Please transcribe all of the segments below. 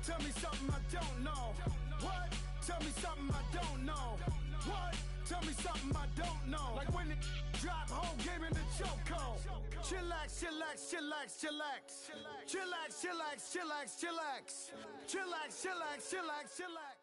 Tell me something I don't know. What? Tell me something I don't know. What? Tell me something I don't know. Like when it drop, whole game in the chokehold. Chillax, chillax, chillax, chillax. Chillax, chillax, chillax, chillax. Chillax, chillax, chillax, chillax.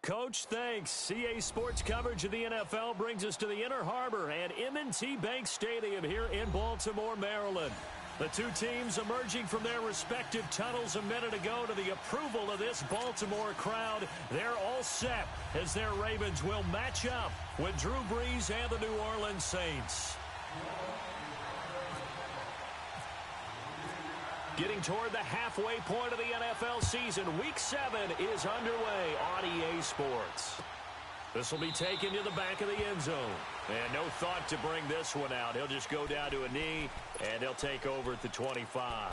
Coach, thanks. CA Sports coverage of the NFL brings us to the Inner Harbor at M&T Bank Stadium here in Baltimore, Maryland. The two teams emerging from their respective tunnels a minute ago to the approval of this Baltimore crowd. They're all set as their Ravens will match up with Drew Brees and the New Orleans Saints. Getting toward the halfway point of the NFL season, Week 7 is underway on EA Sports. This will be taken to the back of the end zone. And no thought to bring this one out. He'll just go down to a knee, and he'll take over at the 25.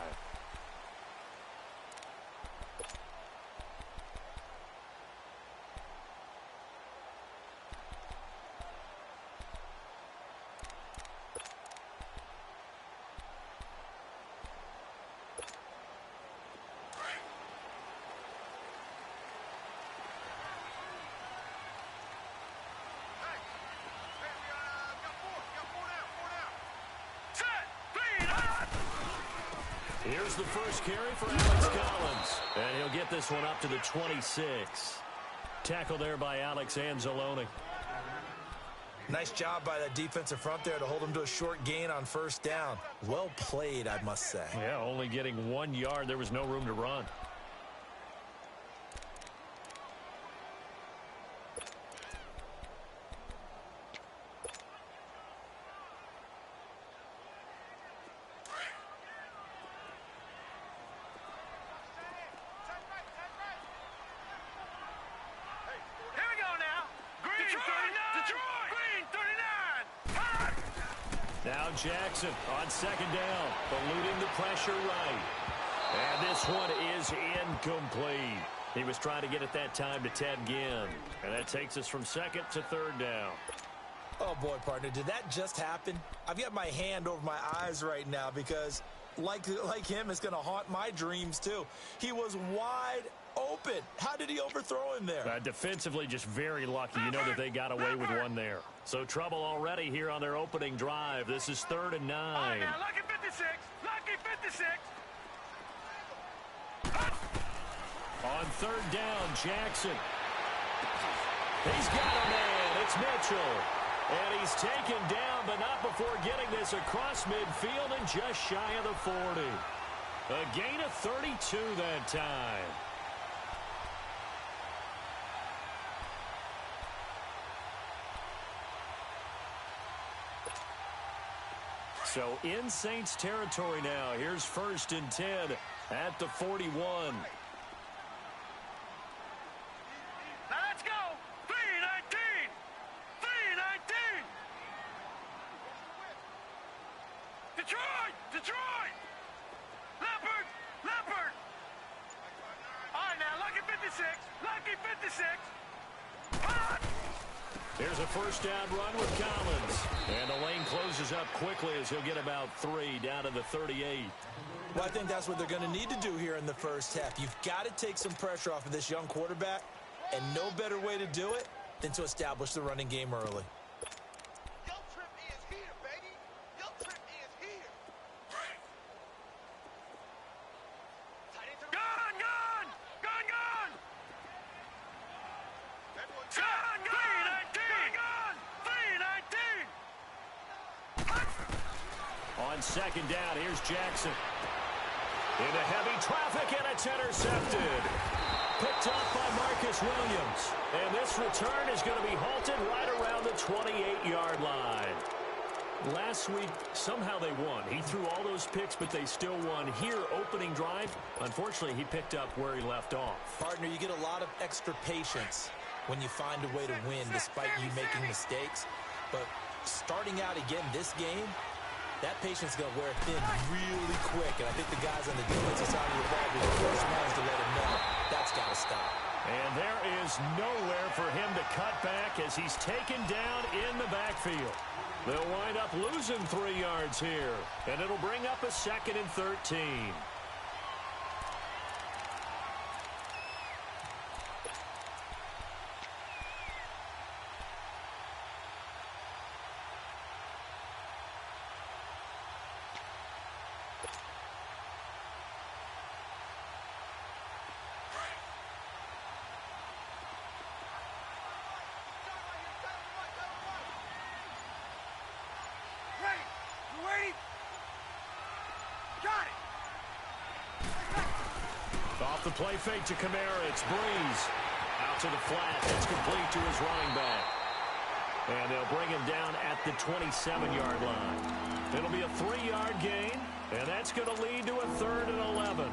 Here's the first carry for Alex Collins. And he'll get this one up to the 26. Tackle there by Alex Anzalone. Nice job by that defensive front there to hold him to a short gain on first down. Well played, I must say. Yeah, only getting 1 yard. There was no room to run. Now Jackson on second down, eluding the pressure right. And this one is incomplete. He was trying to get it that time to Ted Ginn. And that takes us from second to third down. Oh, boy, partner, did that just happen? I've got my hand over my eyes right now because, like him, it's going to haunt my dreams, too. He was wide open. How did he overthrow him there? Defensively, just very lucky. You know that they got away with one there. So trouble already here on their opening drive. This is 3rd and 9. All right, now, lucky 56. Lucky 56. On third down, Jackson. He's got a man. It's Mitchell. And he's taken down, but not before getting this across midfield and just shy of the 40. A gain of 32 that time. So in Saints territory now. Here's 1st and 10 at the 41. Now let's go. 3-19. 3-19. Detroit. Detroit. Leopard. Leopard. All right, now, lucky 56. Lucky 56. Hot. Here's a first down run with Collins. And the lane closes up quickly as he'll get about 3 down to the 38. Well, I think that's what they're going to need to do here in the first half. You've got to take some pressure off of this young quarterback, and no better way to do it than to establish the running game early. Your trip is here, baby. Your trip is here. Gun, gun! Gun, gun! Gun, gun! 3-19! Gun! 3-19! On second down, here's Jackson. Into heavy traffic, and it's intercepted. Picked up by Marcus Williams. And this return is going to be halted right around the 28-yard line. Last week, somehow they won. He threw all those picks, but they still won. Here, opening drive, unfortunately, he picked up where he left off. Partner, you get a lot of extra patience when you find a way to win despite you making mistakes. But starting out again this game, that patience is going to wear thin really quick. And I think the guys on the defensive side of the ball will be the first ones to let him know that's got to stop. And there is nowhere for him to cut back as he's taken down in the backfield. They'll wind up losing 3 yards here. And it'll bring up a 2nd and 13. Off the play fake to Kamara, it's Breeze. Out to the flat, that's complete to his running back. And they'll bring him down at the 27-yard line. It'll be a 3-yard gain, and that's going to lead to a 3rd and 11.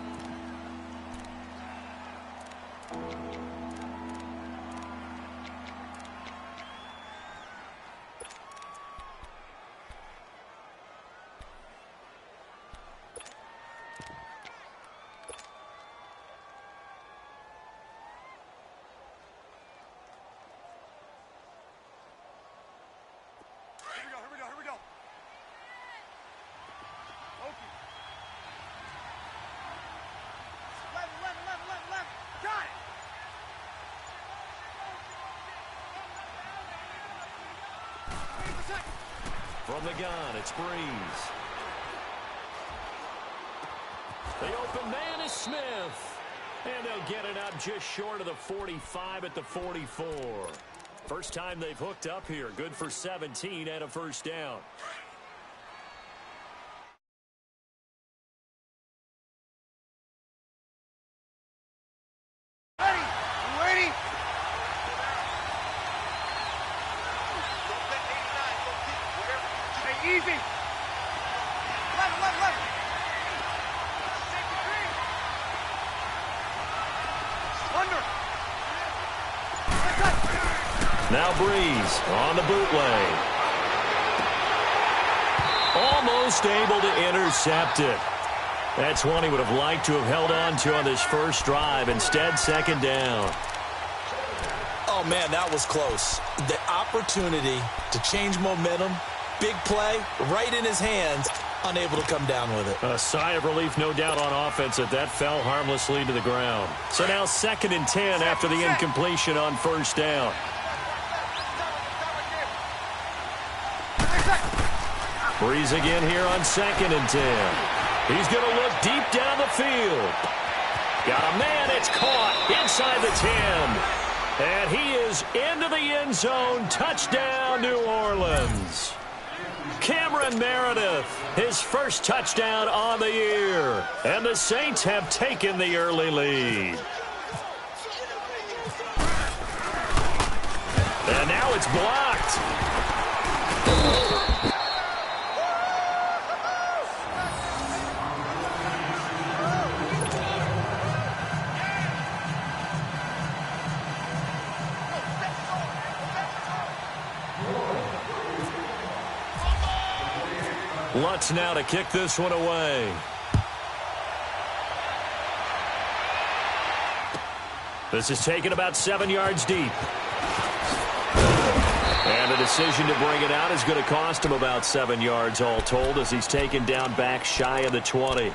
From the gun, it's Breeze. The open man is Smith. And they'll get it up just short of the 45 at the 44. First time they've hooked up here. Good for 17 and a first down. Ready? Easy. Left. Under. Now Breeze on the bootleg. Almost able to intercept it. That's one he would have liked to have held on to on this first drive. Instead, second down. Oh, man, that was close. The opportunity to change momentum, big play, right in his hands, unable to come down with it. A sigh of relief, no doubt, on offense that fell harmlessly to the ground. So now 2nd and 10 after the incompletion on first down. Breeze again here on 2nd and 10. He's going to look deep down the field. Got a man, it's caught inside the 10. And he is into the end zone. Touchdown, New Orleans. Cameron Meredith, his first touchdown on the year. And the Saints have taken the early lead. And now it's blocked. Lutz now to kick this one away. This is taken about 7 yards deep. And the decision to bring it out is going to cost him about 7 yards all told as he's taken down back shy of the 20.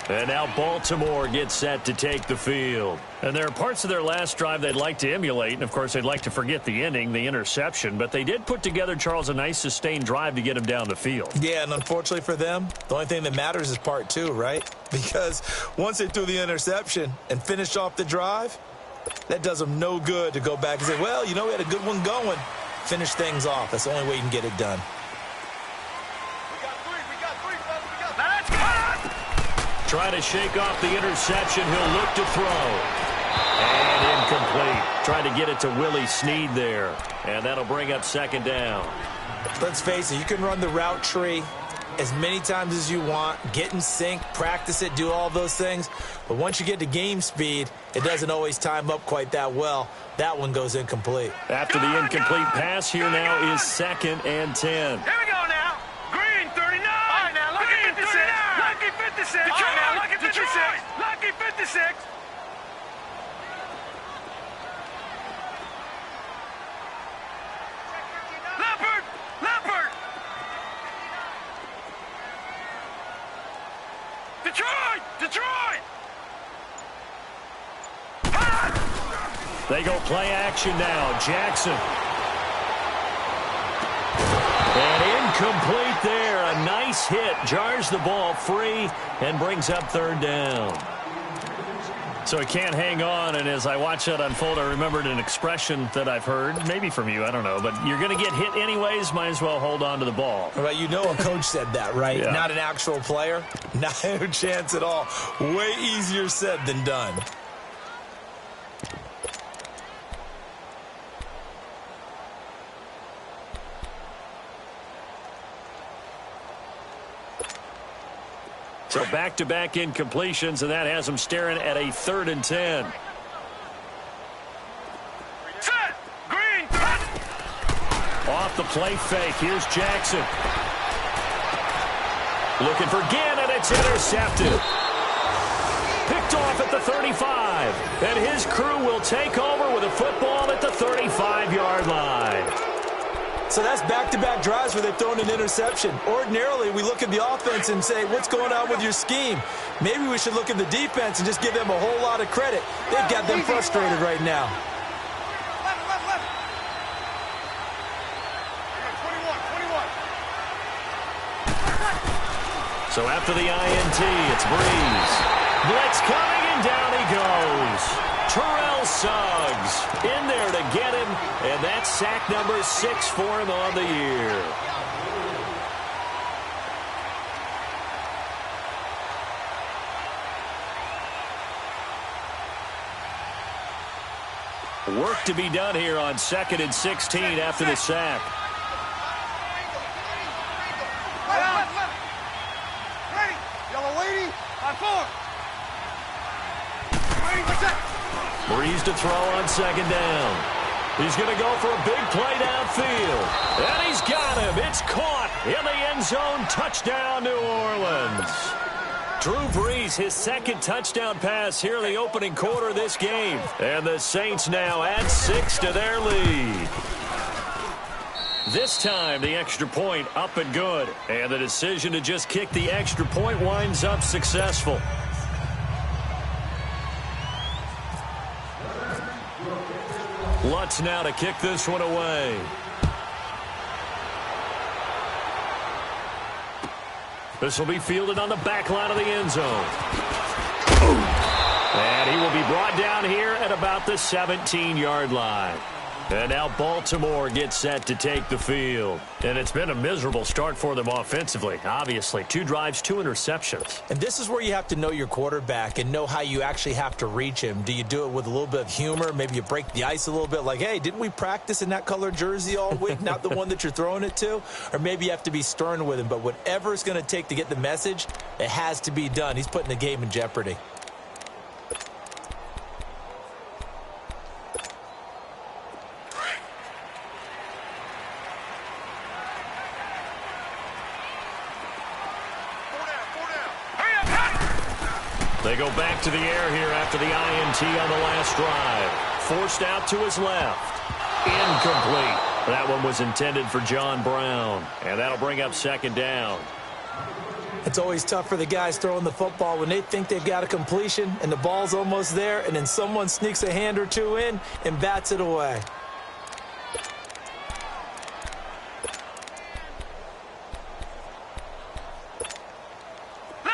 And now Baltimore gets set to take the field. And there are parts of their last drive they'd like to emulate. And, of course, they'd like to forget the ending, the interception. But they did put together, Charles, a nice sustained drive to get him down the field. Yeah, and unfortunately for them, the only thing that matters is part 2, right? Because once they threw the interception and finished off the drive, that does them no good to go back and say, well, you know, we had a good one going. Finish things off. That's the only way you can get it done. Trying to shake off the interception. He'll look to throw. And incomplete. Trying to get it to Willie Snead there. And that'll bring up 2nd down. Let's face it, you can run the route tree as many times as you want, get in sync, practice it, do all those things. But once you get to game speed, it doesn't always time up quite that well. That one goes incomplete. After the incomplete pass, here now is 2nd and 10. Here we go now. Green 39. All right, now lucky 56. Lucky 56. All right, now lucky 56. Lucky 56. Leopard. Detroit. They go play action now. Jackson. And incomplete there. A nice hit. Jars the ball free and brings up 3rd down. So he can't hang on, and as I watch that unfold, I remembered an expression that I've heard, maybe from you, I don't know, but you're going to get hit anyways, might as well hold on to the ball. Well, you know a coach said that, right? Yeah. Not an actual player. Not a chance at all. Way easier said than done. Back-to-back incompletions, and that has them staring at a 3rd and 10. Set. Green. Off the play fake. Here's Jackson. Looking for Ginn, and it's intercepted. Picked off at the 35. And his crew will take over with a football at the 35-yard line. So that's back-to-back drives where they've thrown an interception. Ordinarily, we look at the offense and say, what's going on with your scheme? Maybe we should look at the defense and just give them a whole lot of credit. They've got them frustrated right now. So after the INT, it's Breeze. Blitz coming, and down he goes. Terrell Suggs in there to get him, and that's sack number 6 for him on the year. Work to be done here on 2nd and 16 after the sack. Breeze to throw on 2nd down. He's going to go for a big play downfield. And he's got him. It's caught in the end zone. Touchdown, New Orleans. Drew Brees, his 2nd touchdown pass here in the opening quarter of this game. And the Saints now add 6 to their lead. This time, the extra point up and good. And the decision to just kick the extra point winds up successful. Lutz now to kick this one away. This will be fielded on the back line of the end zone. And he will be brought down here at about the 17-yard line. And now Baltimore gets set to take the field. And it's been a miserable start for them offensively, obviously. 2 drives, 2 interceptions. And this is where you have to know your quarterback and know how you actually have to reach him. Do you do it with a little bit of humor? Maybe you break the ice a little bit like, hey, didn't we practice in that color jersey all week? Not the one that you're throwing it to? Or maybe you have to be stern with him. But whatever it's going to take to get the message, it has to be done. He's putting the game in jeopardy. They go back to the air here after the INT on the last drive. Forced out to his left. Incomplete. That one was intended for John Brown. And that'll bring up 2nd down. It's always tough for the guys throwing the football when they think they've got a completion and the ball's almost there, and then someone sneaks a hand or two in and bats it away.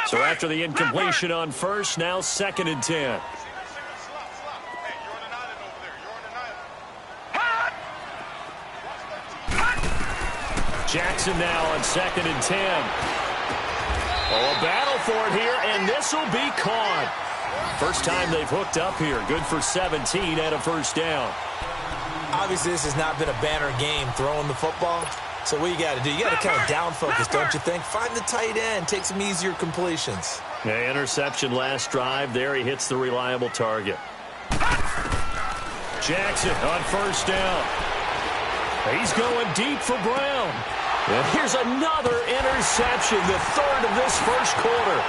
So after the incompletion on first, now 2nd and 10. Jackson now on 2nd and 10. Oh, a battle for it here, and this will be caught. First time they've hooked up here. Good for 17 and a 1st down. Obviously, this has not been a banner game throwing the football. So what you got to do, you got to kind of down focus, don't you think? Find the tight end, take some easier completions. Yeah, interception last drive. There he hits the reliable target. Jackson on 1st down. He's going deep for Brown. And here's another interception, the 3rd of this 1st quarter.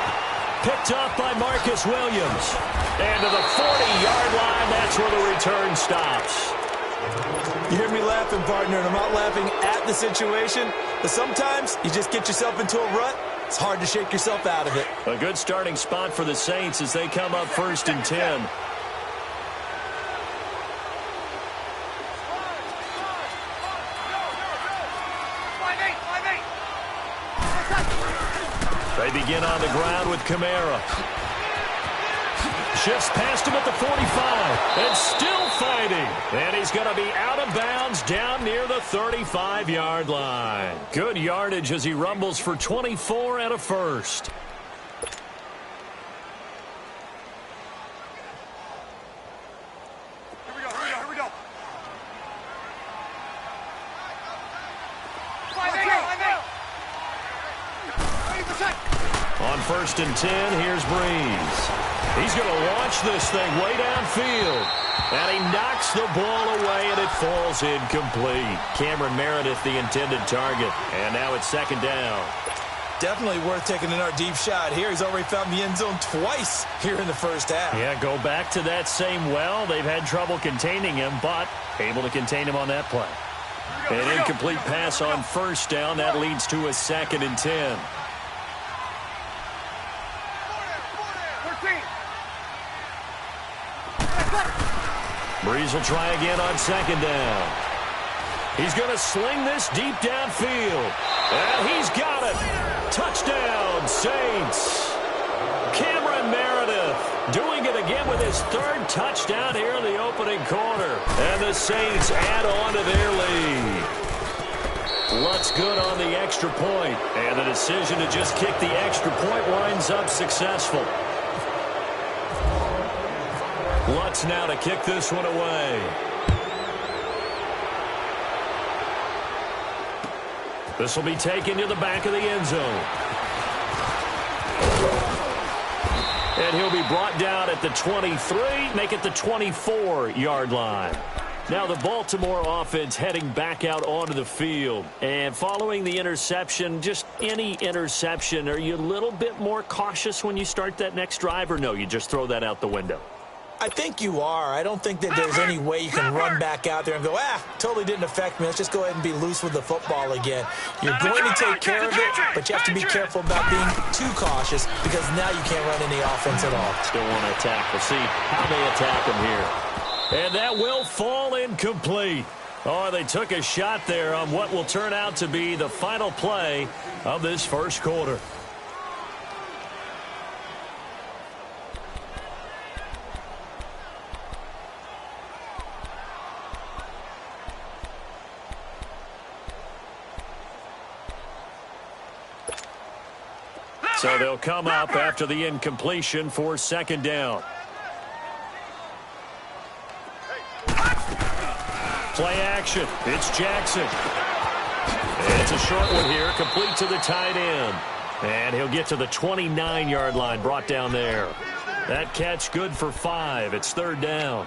Picked off by Marcus Williams. And to the 40-yard line, that's where the return stops. You hear me laughing, partner, and I'm not laughing at the situation, but sometimes you just get yourself into a rut. It's hard to shake yourself out of it. A good starting spot for the Saints as they come up 1st and 10. They begin on the ground with Kamara. Shifts past him at the 45 and still fighting. And he's going to be out of bounds down near the 35-yard line. Good yardage as he rumbles for 24 and a 1st. Here we go. On 1st and 10. Here's Breeze. He's going to launch this thing way downfield. And he knocks the ball away, and it falls incomplete. Cameron Meredith, the intended target. And now it's 2nd down. Definitely worth taking in our deep shot here. He's already found the end zone twice here in the first half. Yeah, go back to that same well. They've had trouble containing him, but able to contain him on that play. An incomplete pass on 1st down. That leads to a 2nd and 10. Breeze will try again on 2nd down. He's going to sling this deep downfield. And he's got it. Touchdown, Saints. Cameron Meredith doing it again with his 3rd touchdown here in the opening quarter. And the Saints add on to their lead. Lutz good on the extra point. And the decision to just kick the extra point winds up successful. Lutz now to kick this one away. This will be taken to the back of the end zone. And he'll be brought down at the 23, make it the 24-yard line. Now the Baltimore offense heading back out onto the field. And following the interception, just any interception, are you a little bit more cautious when you start that next drive, or no, you just throw that out the window? I think you are. I don't think that there's any way you can run back out there and go, totally didn't affect me. Let's just go ahead and be loose with the football again. You're going to take care of it, but you have to be careful about being too cautious because now you can't run any offense at all. Still want to attack. We'll see how they attack him here. And that will fall incomplete. Oh, they took a shot there on what will turn out to be the final play of this first quarter. So they'll come up after the incompletion for 2nd down. Play action. It's Jackson. And it's a short one here, complete to the tight end. And he'll get to the 29-yard line, brought down there. That catch good for 5. It's 3rd down.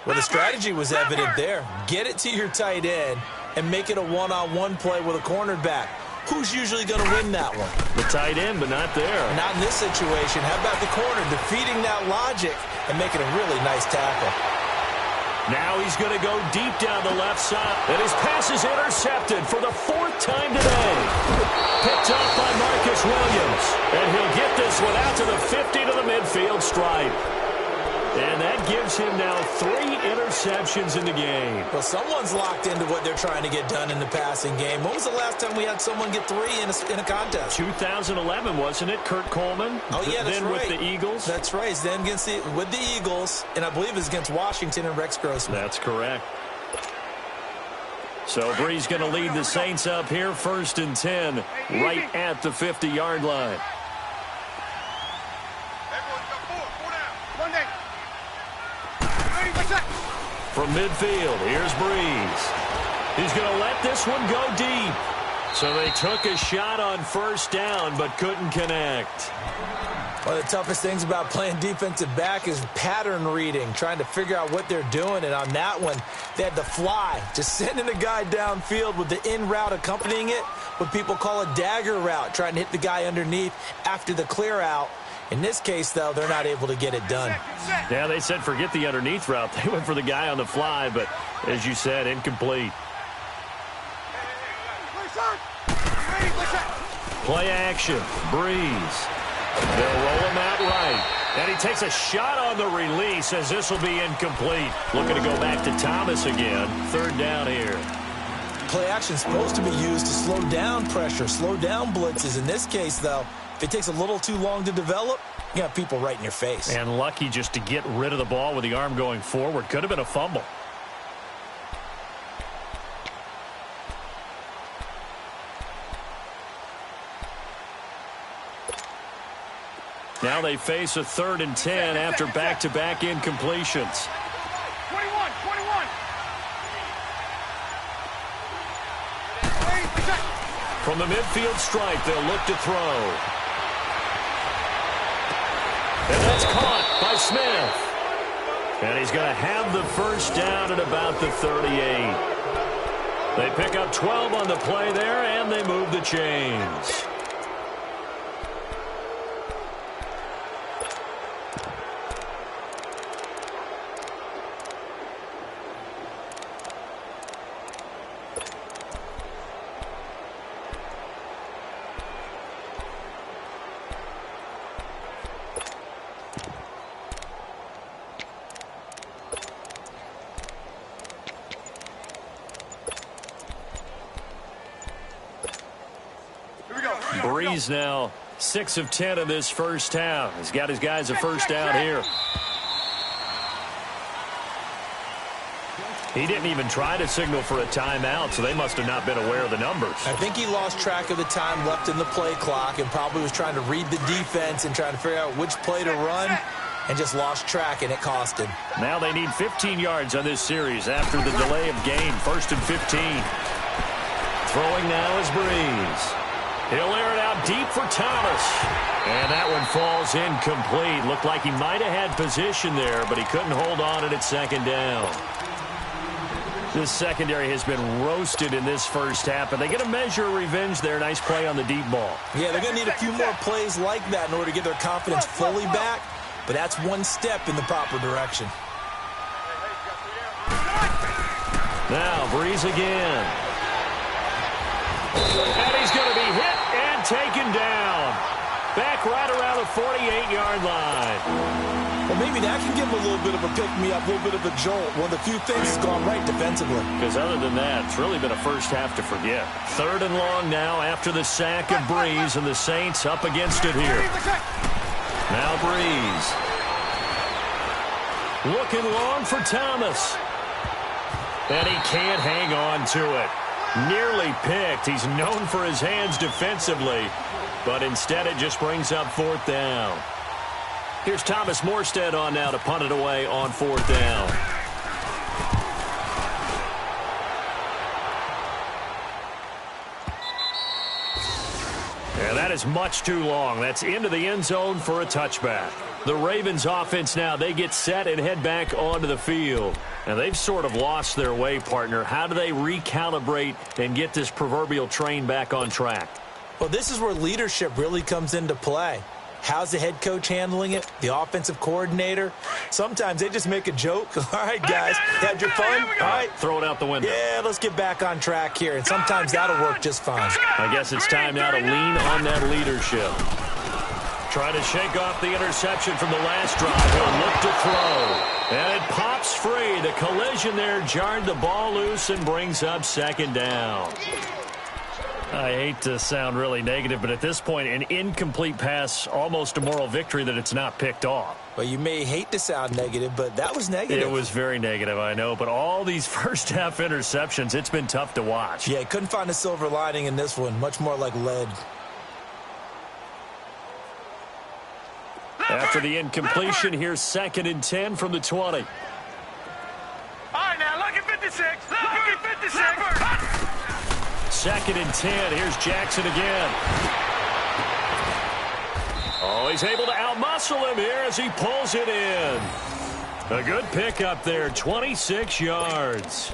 Well, the strategy was evident there. Get it to your tight end and make it a one-on-one play with a cornerback. Who's usually going to win that one? The tight end, but not there. Not in this situation. How about the corner defeating that logic and making a really nice tackle? Now he's going to go deep down the left side. And his pass is intercepted for the 4th time today. Picked up by Marcus Williams. And he'll get this one out to the 50 to the midfield stripe. And that gives him now 3 interceptions in the game. Well, someone's locked into what they're trying to get done in the passing game. When was the last time we had someone get 3 in a contest? 2011, wasn't it? Kurt Coleman? Oh, yeah, that's then right. With the Eagles? That's right. Then with the Eagles, and I believe it's against Washington and Rex Grossman. That's correct. So Breeze going to lead the Saints up here, 1st and 10, right at the 50-yard line. From midfield, here's Breeze. He's going to let this one go deep. So they took a shot on 1st down, but couldn't connect. One of the toughest things about playing defensive back is pattern reading, trying to figure out what they're doing. And on that one, they had the fly, just sending the guy downfield with the in route accompanying it, what people call a dagger route, trying to hit the guy underneath after the clear out. In this case, though, they're not able to get it done. Yeah, they said forget the underneath route. They went for the guy on the fly, but as you said, incomplete. Play action. Breeze. They'll roll him out right. And he takes a shot on the release as this will be incomplete. Looking to go back to Thomas again. 3rd down here. Play action is supposed to be used to slow down pressure, slow down blitzes. In this case, though, if it takes a little too long to develop, you got people right in your face. And lucky just to get rid of the ball with the arm going forward. Could have been a fumble. Now they face a 3rd and 10 after back-to-back incompletions. 21. From the midfield stripe, they'll look to throw. And that's caught by Smith. And he's going to have the first down at about the 38. They pick up 12 on the play there, and they move the chains. Breeze now 6 of 10 in this first half. He's got his guys a first down here. He didn't even try to signal for a timeout, so they must have not been aware of the numbers. I think he lost track of the time left in the play clock and probably was trying to read the defense and trying to figure out which play to run and just lost track, and it cost him. Now they need 15 yards on this series after the delay of game. 1st and 15. Throwing now is Breeze. He'll air it out deep for Thomas. And that one falls incomplete. Looked like he might have had position there, but he couldn't hold on at second down. This secondary has been roasted in this first half, but they get a measure of revenge there. Nice play on the deep ball. Yeah, they're going to need a few more plays like that in order to get their confidence fully back, but that's one step in the proper direction. Now, Breeze again. And he's going to be hit and taken down. Back right around the 48-yard line. Well, maybe that can give him a little bit of a pick-me-up, a little bit of a jolt. One of the few things that's gone right defensively. Because other than that, it's really been a first half to forget. 3rd and long now after the sack of Breeze, and the Saints up against it here. Now Breeze. Looking long for Thomas. And he can't hang on to it. Nearly picked. He's known for his hands defensively, but instead it just brings up 4th down. Here's Thomas Morstead on now to punt it away on 4th down. And that is much too long. That's into the end zone for a touchback. The Ravens offense now, they get set and head back onto the field. And they've sort of lost their way, partner. How do they recalibrate and get this proverbial train back on track? Well, this is where leadership really comes into play. How's the head coach handling it? The offensive coordinator? Sometimes they just make a joke. All right, guys, had your fun? All right. Throw it out the window. Yeah, let's get back on track here. And sometimes that'll work just fine. I guess it's time now to lean on that leadership. Trying to shake off the interception from the last drive. He'll look to throw. And it pops free. The collision there jarred the ball loose and brings up 2nd down. I hate to sound really negative, but at this point, an incomplete pass, almost a moral victory that it's not picked off. Well, you may hate to sound negative, but that was negative. It was very negative, I know, but all these first-half interceptions, it's been tough to watch. Yeah, couldn't find a silver lining in this one. Much more like lead. After the incompletion, here's 2nd and 10 from the 20. All right, now, lucky 56. Lucky 56. 2nd and 10. Here's Jackson again. Oh, he's able to outmuscle him here as he pulls it in. A good pickup there, 26 yards.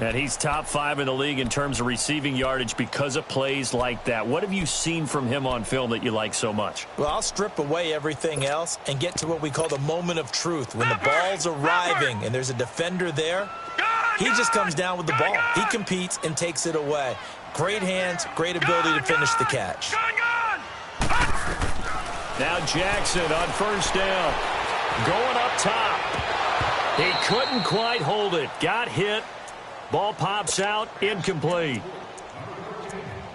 And he's top 5 in the league in terms of receiving yardage because of plays like that. What have you seen from him on film that you like so much? Well, I'll strip away everything else and get to what we call the moment of truth. When the ball's arriving and there's a defender there, he just comes down with the ball. He competes and takes it away. Great hands, great ability to finish the catch. Now Jackson on 1st down. Going up top. He couldn't quite hold it. Got hit. Ball pops out, incomplete.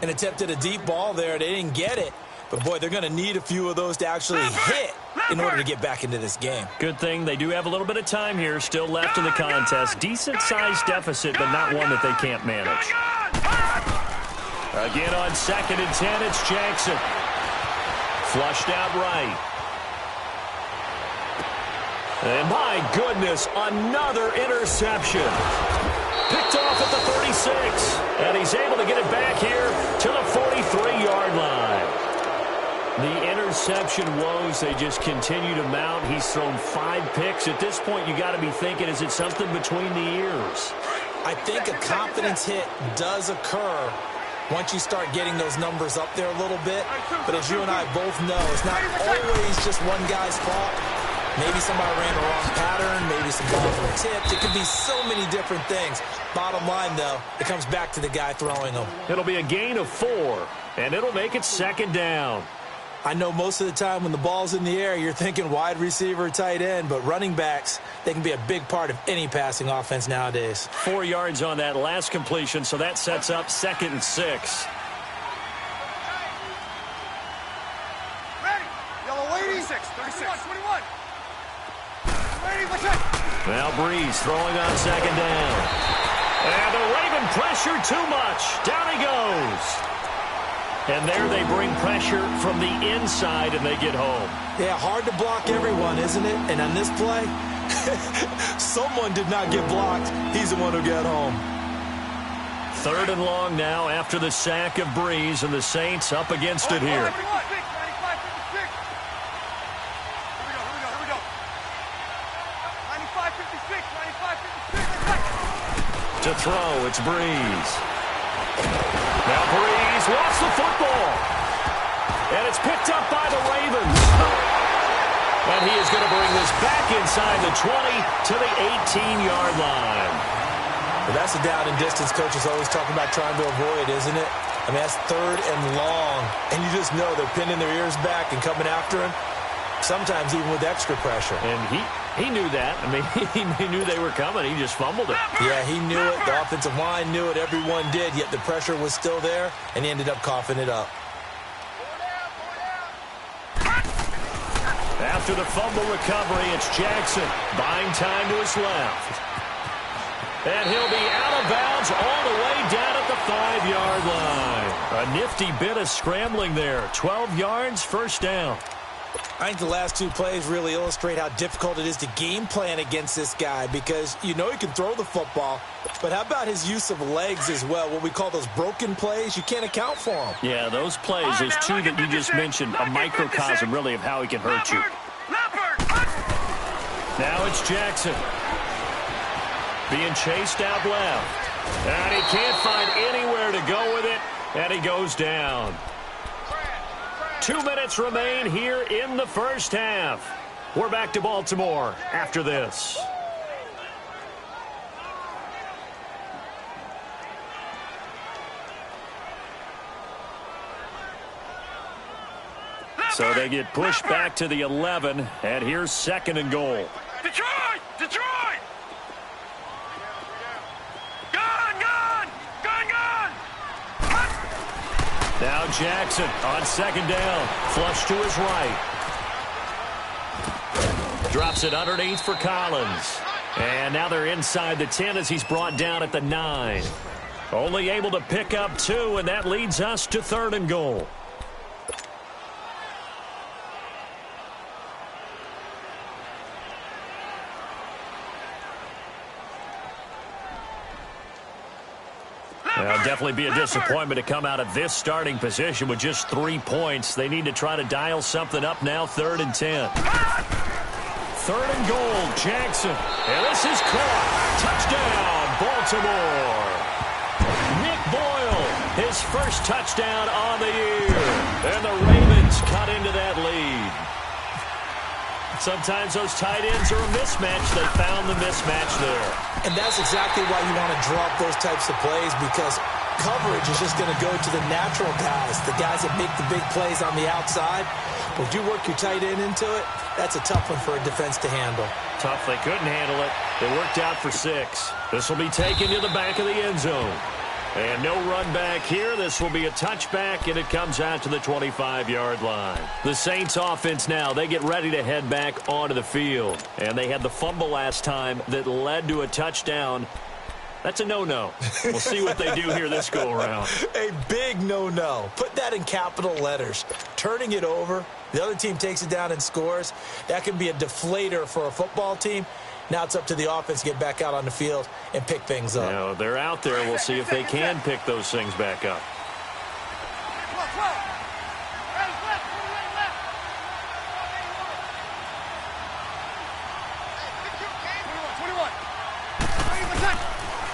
And attempted a deep ball there. They didn't get it. But, boy, they're going to need a few of those to actually hit in order to get back into this game. Good thing they do have a little bit of time here still left in the contest. Decent-sized deficit, but not one that they can't manage. Again on 2nd and 10, it's Jackson. Flushed out right. And, my goodness, another interception. Picked off at the 36, and he's able to get it back here to the 43-yard line. The interception woes, they just continue to mount. He's thrown 5 picks. At this point, you got to be thinking, is it something between the ears? I think a confidence hit does occur once you start getting those numbers up there a little bit. But as you and I both know, it's not always just one guy's fault. Maybe somebody ran the wrong pattern. Maybe some balls were tipped. It could be so many different things. Bottom line, though, it comes back to the guy throwing them. It'll be a gain of 4, and it'll make it 2nd down. I know most of the time when the ball's in the air, you're thinking wide receiver, tight end, but running backs, they can be a big part of any passing offense nowadays. 4 yards on that last completion, so that sets up 2nd and 6. Ready. Yellow waiting. 36. 21. Ready. What's up? Now Breeze throwing on 2nd down. And the Raven pressure too much. Down he goes. And there they bring pressure from the inside, and they get home. Yeah, hard to block everyone, isn't it? And on this play, someone did not get blocked. He's the one who got home. 3rd and long now after the sack of Breeze, and the Saints up against it here. 95, 56. Here we go. 95, 56. 95, 56. To throw, it's Breeze. Now Breeze lost the football. And it's picked up by the Ravens. And he is going to bring this back inside the 20 to the 18-yard line. Well, that's the down and distance coaches always talking about trying to avoid, isn't it? I mean, that's 3rd and long. And you just know they're pinning their ears back and coming after him, sometimes even with extra pressure. And he knew that. I mean, he knew they were coming. He just fumbled it. Yeah, he knew it. The offensive line knew it. Everyone did, yet the pressure was still there, and he ended up coughing it up. After the fumble recovery, it's Jackson buying time to his left. And he'll be out of bounds all the way down at the 5-yard line. A nifty bit of scrambling there. 12 yards, 1st down. I think the last 2 plays really illustrate how difficult it is to game plan against this guy, because you know he can throw the football, but how about his use of legs as well? What we call those broken plays, you can't account for them. Yeah, those plays, those 2 that you just mentioned, a microcosm really of how he can hurt you. Now it's Jackson being chased out left, and he can't find anywhere to go with it, and he goes down. 2 minutes remain here in the 1st half. We're back to Baltimore after this. So they get pushed back to the 11, and here's 2nd and goal. Detroit! Detroit! Gun! Now Jackson on 2nd down. Flush to his right. Drops it underneath for Collins. And now they're inside the 10 as he's brought down at the 9. Only able to pick up 2, and that leads us to 3rd and goal. It'll definitely be a disappointment to come out of this starting position with just 3 points. They need to try to dial something up now, 3rd and 10. 3rd and goal, Jackson. And this is caught. Touchdown, Baltimore. Nick Boyle, his first touchdown on the year. And the Ravens cut into that lead. Sometimes those tight ends are a mismatch. They found the mismatch there. And that's exactly why you want to drop those types of plays, because coverage is just going to go to the natural guys, the guys that make the big plays on the outside. But if you work your tight end into it, that's a tough one for a defense to handle. Tough. They couldn't handle it. It worked out for 6. This will be taken to the back of the end zone. And no run back here. This will be a touchback, and it comes out to the 25-yard line. The Saints offense now, they get ready to head back onto the field. And they had the fumble last time that led to a touchdown. That's a no-no. We'll see what they do here this go-around. A big no-no. Put that in capital letters. Turning it over, the other team takes it down and scores. That can be a deflator for a football team. Now it's up to the offense to get back out on the field and pick things up. You know, they're out there. We'll see if they can pick those things back up.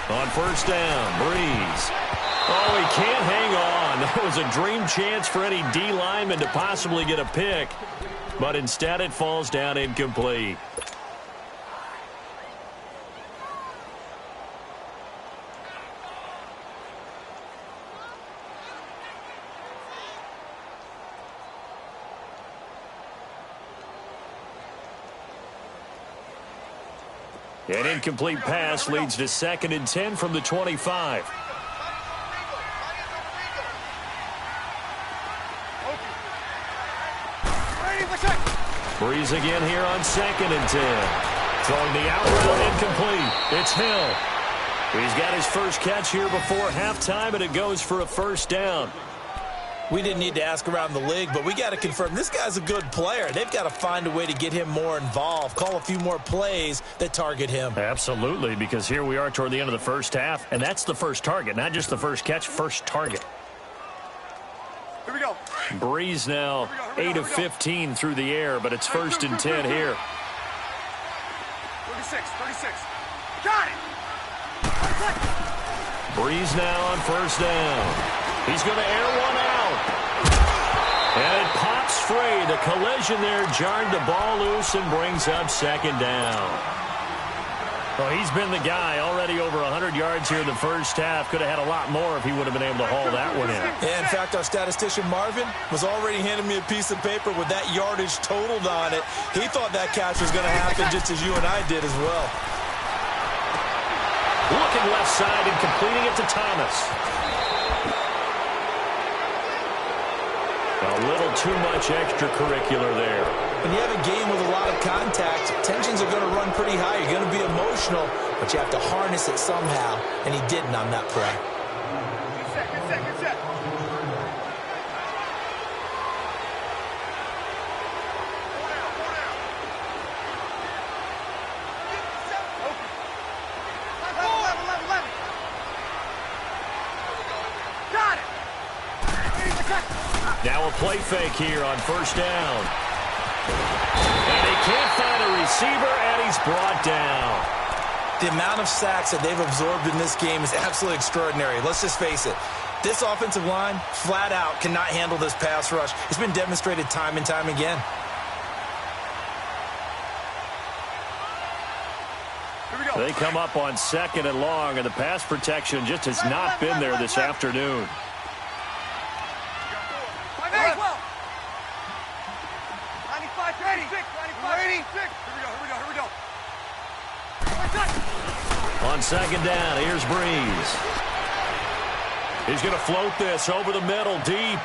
On first down, Breeze. Oh, he can't hang on. That was a dream chance for any D lineman to possibly get a pick, but instead it falls down incomplete. An incomplete pass leads to 2nd and 10 from the 25. Breeze again here on 2nd and 10. Throwing the out route incomplete. It's Hill. He's got his first catch here before halftime, and it goes for a first down. We didn't need to ask around the league, but we got to confirm this guy's a good player. They've got to find a way to get him more involved, call a few more plays that target him. Absolutely, because here we are toward the end of the first half, and that's the first target, not just the first catch, first target. Here we go. Breeze now 8 of 15 through the air, but it's 1st and 10 here. 36. Got it. Breeze now on first down. He's going to air one out. And it pops free. The collision there jarred the ball loose and brings up 2nd down. Well, he's been the guy already over 100 yards here in the first half. Could have had a lot more if he would have been able to haul that one in. Yeah, in fact, our statistician Marvin was already handing me a piece of paper with that yardage totaled on it. He thought that catch was going to happen just as you and I did as well. Looking left side and completing it to Thomas. A little too much extracurricular there. When you have a game with a lot of contact, tensions are going to run pretty high. You're going to be emotional, but you have to harness it somehow, and he didn't on that play. Good set. Now a play fake here on first down. And he can't find a receiver, and he's brought down. The amount of sacks that they've absorbed in this game is absolutely extraordinary. Let's just face it. This offensive line, flat out, cannot handle this pass rush. It's been demonstrated time and time again. They come up on 2nd and long, and the pass protection just has not been there this afternoon. Here we go. On 2nd down, here's Breeze. He's going to float this over the middle, deep.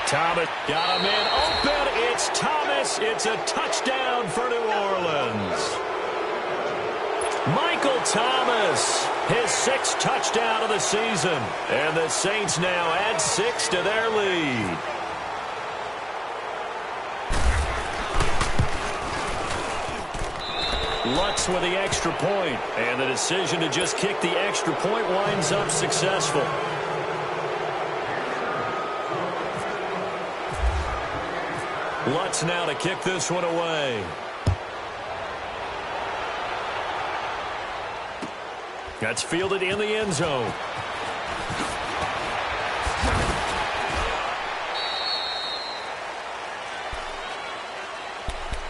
Thomas got him in, open. It's Thomas. It's a touchdown for New Orleans. Michael Thomas, his 6th touchdown of the season. And the Saints now add 6 to their lead. Lutz with the extra point, and the decision to just kick the extra point winds up successful. Lutz now to kick this one away. That's fielded in the end zone.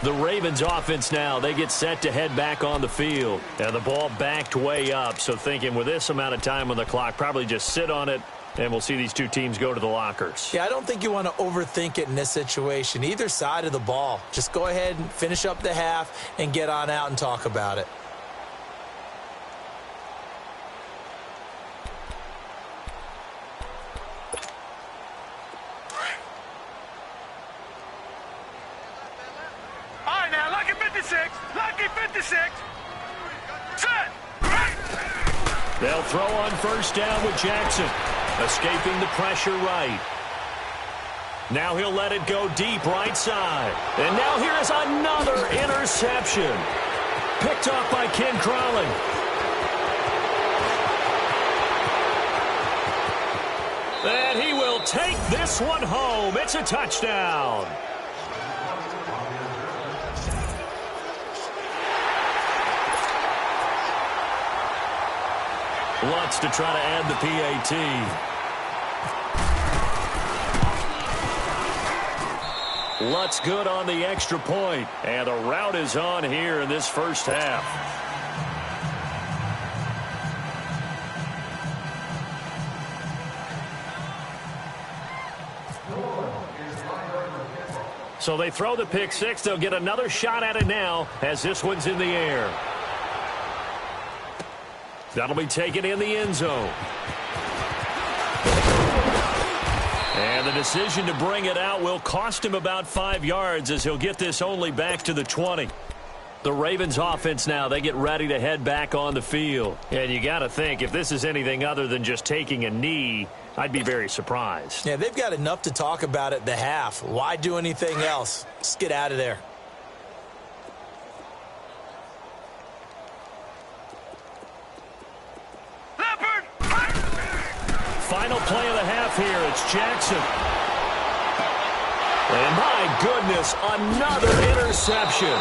The Ravens offense now, they get set to head back on the field. And the ball backed way up, so thinking with this amount of time on the clock, probably just sit on it, and we'll see these two teams go to the lockers. Yeah, I don't think you want to overthink it in this situation. Either side of the ball. Just go ahead and finish up the half and get on out and talk about it. Lucky 56. Set. They'll throw on first down with Jackson. Escaping the pressure right. Now he'll let it go deep right side. And now here is another interception. Picked off by Ken Crawley. And he will take this one home. It's a touchdown. Lutz to try to add the PAT. Lutz good on the extra point. And the rout is on here in this first half. So they throw the pick six. They'll get another shot at it now as this one's in the air. That'll be taken in the end zone. And the decision to bring it out will cost him about 5 yards as he'll get this only back to the 20. The Ravens offense now, they get ready to head back on the field. And you got to think, if this is anything other than just taking a knee, I'd be very surprised. Yeah, they've got enough to talk about at the half. Why do anything else? Just get out of there. Final play of the half here. It's Jackson. And my goodness, another interception.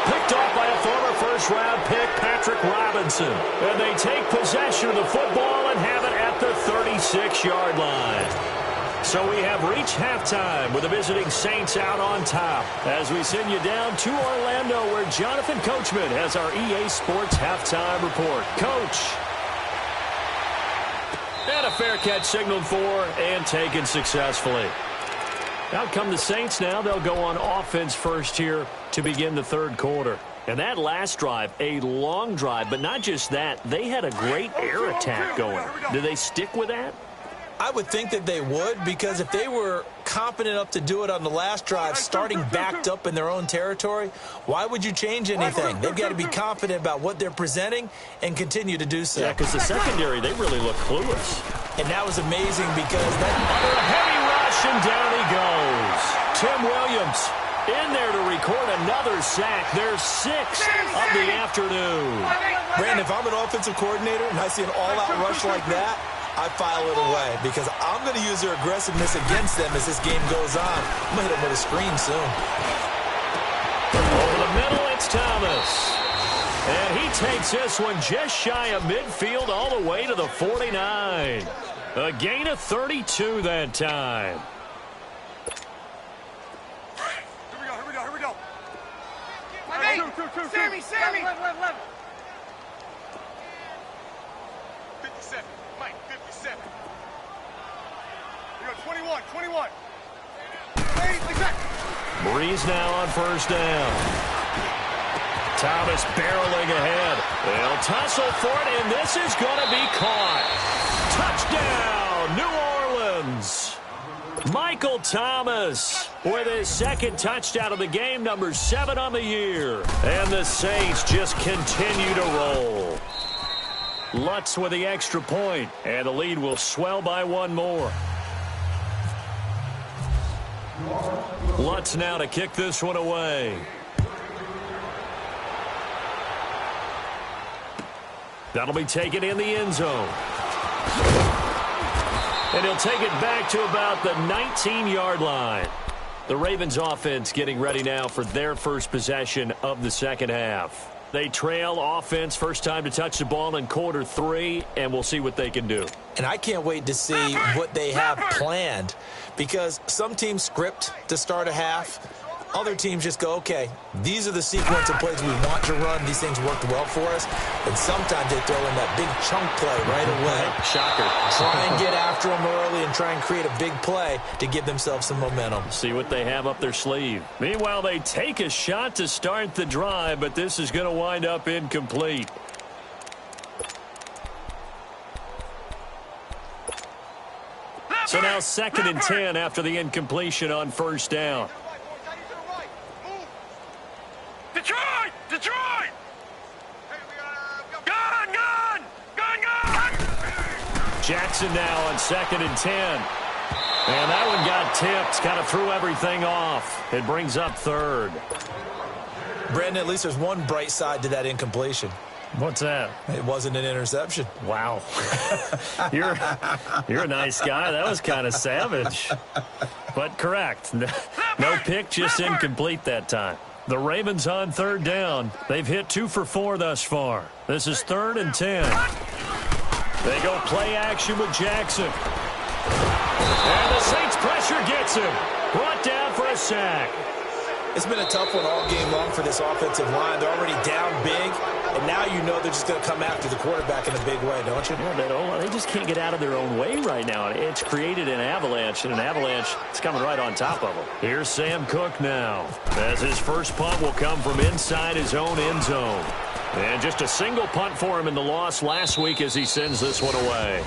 Picked off by a former first-round pick, Patrick Robinson. And they take possession of the football and have it at the 36-yard line. So we have reached halftime with the visiting Saints out on top. As we send you down to Orlando, where Jonathan Coachman has our EA Sports halftime report. Coach. And a fair catch signaled for and taken successfully. Out come the Saints now. They'll go on offense first here to begin the third quarter. And that last drive, a long drive, but not just that. They had a great air attack going. Do they stick with that? I would think that they would, because if they were confident enough to do it on the last drive, starting backed up in their own territory, why would you change anything? They've got to be confident about what they're presenting and continue to do so. Yeah, because the secondary, they really look clueless. And that was amazing because that under a heavy rush, and down he goes. Tim Williams in there to record another sack. Their sixth of the afternoon. Brandon, if I'm an offensive coordinator and I see an all-out rush like that, I file it away because I'm going to use their aggressiveness against them as this game goes on. I'm going to hit them with a screen soon. Over the middle, it's Thomas. And he takes this one just shy of midfield all the way to the 49. A gain of 32 that time. Here we go. Sammy. Left. 57. Mike, 57. We go 21. Breeze now on first down. Thomas barreling ahead. They'll tussle for it, and this is going to be caught. Touchdown, New Orleans. Michael Thomas with his second touchdown of the game, number 7 on the year. And the Saints just continue to roll. Lutz with the extra point, and the lead will swell by one more. Lutz now to kick this one away. That'll be taken in the end zone. And he'll take it back to about the 19-yard line. The Ravens offense getting ready now for their first possession of the second half. They trail offense, first time to touch the ball in quarter 3, and we'll see what they can do. And I can't wait to see what they have planned, because some teams script to start a half. Other teams just go, okay, these are the sequence of plays we want to run. These things worked well for us. And sometimes they throw in that big chunk play right away. Shocker. Try and get after them early and try and create a big play to give themselves some momentum. See what they have up their sleeve. Meanwhile, they take a shot to start the drive, but this is going to wind up incomplete. So now 2nd and 10 after the incompletion on first down. Detroit! Gun! Jackson now on 2nd and 10. And that one got tipped, kind of threw everything off. It brings up 3rd. Brandon, at least there's one bright side to that incompletion. What's that? It wasn't an interception. Wow. You're a nice guy. That was kind of savage. But correct. No pick, just incomplete that time. The Ravens on 3rd down. They've hit 2 for 4 thus far. This is 3rd and 10. They go play action with Jackson. And the Saints pressure gets him. Brought down for a sack. It's been a tough one all game long for this offensive line. They're already down big, and now you know they're just going to come after the quarterback in a big way, don't you? Yeah, they just can't get out of their own way right now. It's created an avalanche, and an avalanche is coming right on top of them. Here's Sam Cook now, as his first punt will come from inside his own end zone. And just a single punt for him in the loss last week as he sends this one away.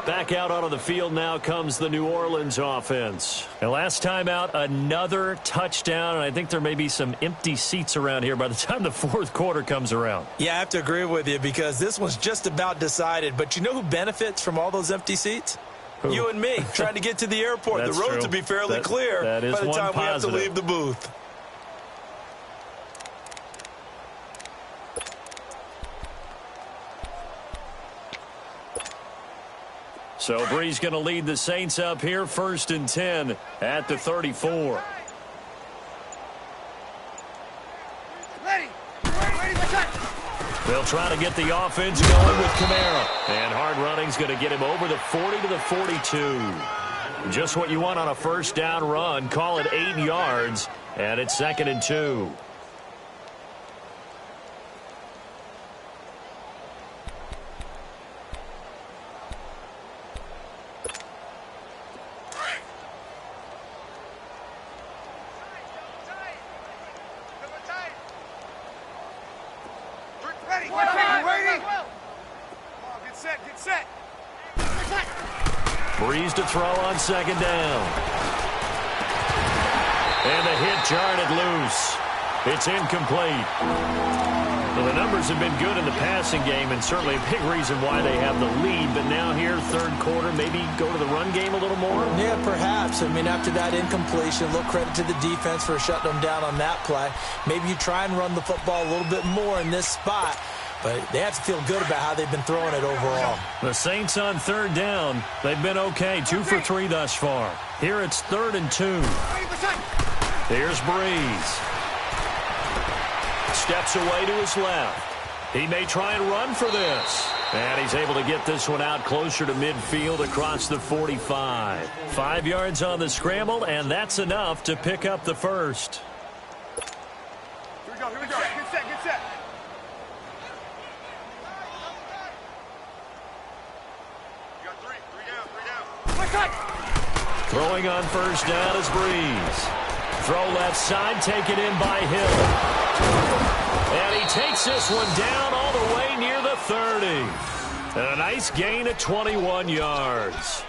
Back out onto the field now comes the New Orleans offense. And last time out, another touchdown, and I think there may be some empty seats around here by the time the fourth quarter comes around. Yeah, I have to agree with you because this one's just about decided. But you know who benefits from all those empty seats? Who? You and me, trying to get to the airport. The roads will be fairly clear by the time we have to leave the booth. So Bree's going to lead the Saints up here, 1st and 10 at the 34. They'll try to get the offense going with Kamara. And hard running's going to get him over the 40 to the 42. Just what you want on a first down run. Call it 8 yards, and it's 2nd and 2. Breeze to throw on 2nd down. And the hit jarred it loose. It's incomplete. Well, the numbers have been good in the passing game, and certainly a big reason why they have the lead. But now here, 3rd quarter, maybe go to the run game a little more? Yeah, perhaps. I mean, after that incompletion, a little credit to the defense for shutting them down on that play. Maybe you try and run the football a little bit more in this spot. But they have to feel good about how they've been throwing it overall. The Saints on 3rd down. They've been okay. 2 for 3 thus far. Here it's 3rd and 2. Here's Breeze. Steps away to his left. He may try and run for this. And he's able to get this one out closer to midfield across the 45. 5 yards on the scramble, and that's enough to pick up the first. Here we go. Get set. Throwing on 1st down is Breeze. Throw left side, taken in by Hill. And he takes this one down all the way near the 30. And a nice gain at 21 yards.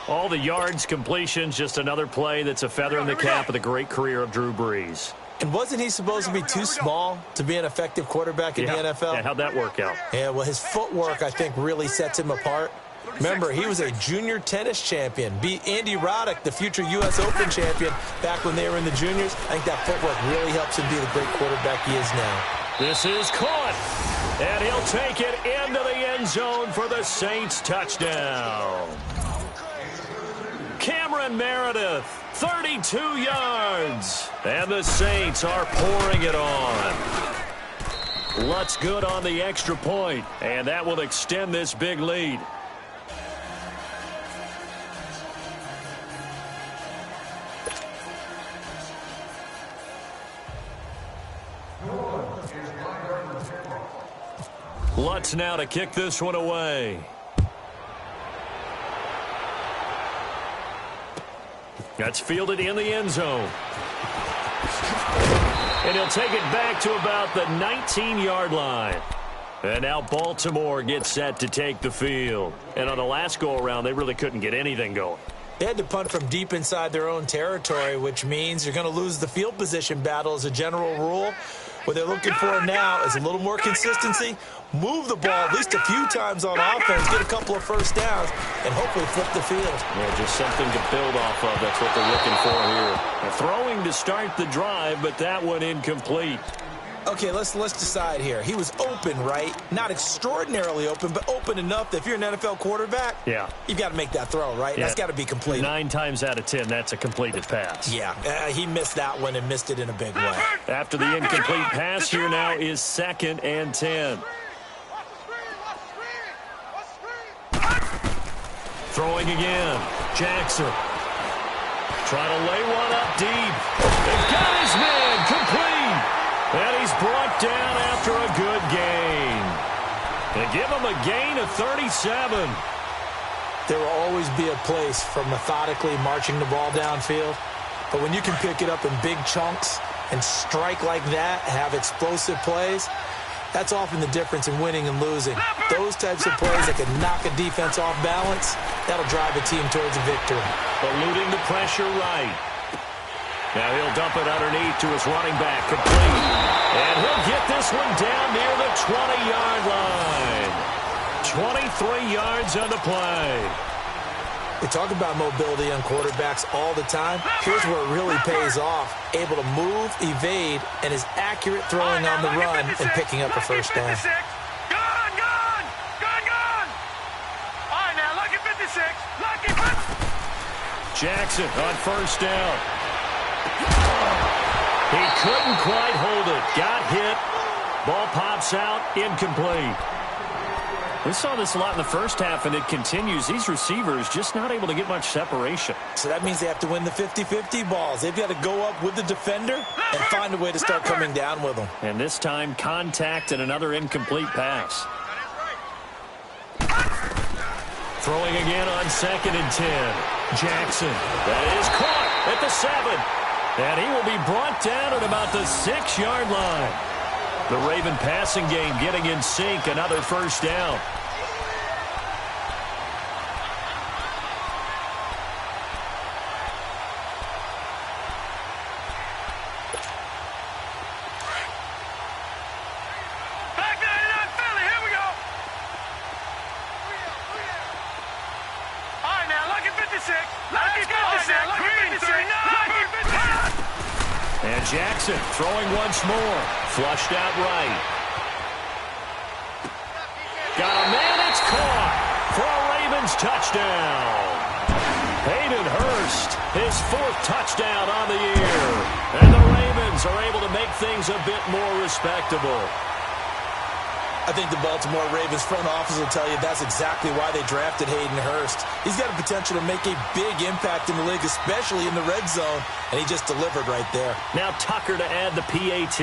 All the yards, completions, just another play that's a feather in the cap of the great career of Drew Brees. And wasn't he supposed to be too small to be an effective quarterback in the NFL? Yeah, how'd that work out? Yeah, well, his footwork, I think, really sets him apart. Remember, he was a junior tennis champion. Beat Andy Roddick, the future U.S. Open champion, back when they were in the juniors. I think that footwork really helps him be the great quarterback he is now. This is caught. And he'll take it into the end zone for the Saints touchdown. Cameron Meredith, 32 yards. And the Saints are pouring it on. Lutz good on the extra point, and that will extend this big lead. Lutz now to kick this one away. That's fielded in the end zone. And he'll take it back to about the 19-yard line. And now Baltimore gets set to take the field. And on the last go-around, they really couldn't get anything going. They had to punt from deep inside their own territory, which means you're going to lose the field position battle as a general rule. What they're looking for now is a little more consistency, move the ball at least a few times on offense, get a couple of first downs, and hopefully flip the field. Yeah, just something to build off of. That's what they're looking for here. They're throwing to start the drive, but that one incomplete. Okay, let's decide here. He was open, right? Not extraordinarily open, but open enough that if you're an NFL quarterback, yeah, you've got to make that throw, right? Yeah. That's got to be completed. 9 times out of 10, that's a completed pass. Yeah, he missed that one and missed it in a big way. After the incomplete pass, here now is 2nd and 10. Throwing again. Jackson. Trying to lay one up deep. They've got his man complete. And he's brought down after a good gain. They give him a gain of 37. There will always be a place for methodically marching the ball downfield. But when you can pick it up in big chunks and strike like that, have explosive plays, that's often the difference in winning and losing. Those types of plays that can knock a defense off balance, that'll drive a team towards a victory. Eluding the pressure right. Now he'll dump it underneath to his running back, complete. And he'll get this one down near the 20-yard line. 23 yards on the play. We talk about mobility on quarterbacks all the time. Here's where it really pays off. Able to move, evade, and is accurate throwing on the run and picking up a first down. Gone! All right, now, lucky 56. Lucky 56. Jackson on first down. He couldn't quite hold it. Got hit. Ball pops out. Incomplete. We saw this a lot in the first half, and it continues. These receivers just not able to get much separation. So that means they have to win the 50-50 balls. They've got to go up with the defender and find a way to start coming down with them. And this time, contact and another incomplete pass. Throwing again on 2nd and 10. Jackson. That is caught at the 7. And he will be brought down at about the 6-yard line. The Raven passing game getting in sync. Another first down. Back 99 Philly, here we go. All right, now, lucky 56. Lucky 56. Lucky 56. Lucky 56. And Jackson throwing once more. Flushed out right. Got a man, it's caught for a Ravens touchdown. Hayden Hurst, his 4th touchdown on the year. And the Ravens are able to make things a bit more respectable. I think the Baltimore Ravens front office will tell you that's exactly why they drafted Hayden Hurst. He's got a potential to make a big impact in the league, especially in the red zone, and he just delivered right there. Now Tucker to add the PAT.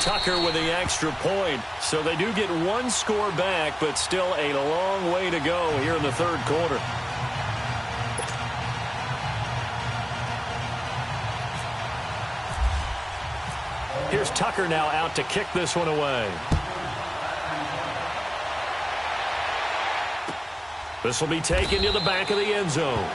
Tucker with the extra point, so they do get one score back, but still a long way to go here in the 3rd quarter. Here's Tucker now out to kick this one away. This will be taken to the back of the end zone.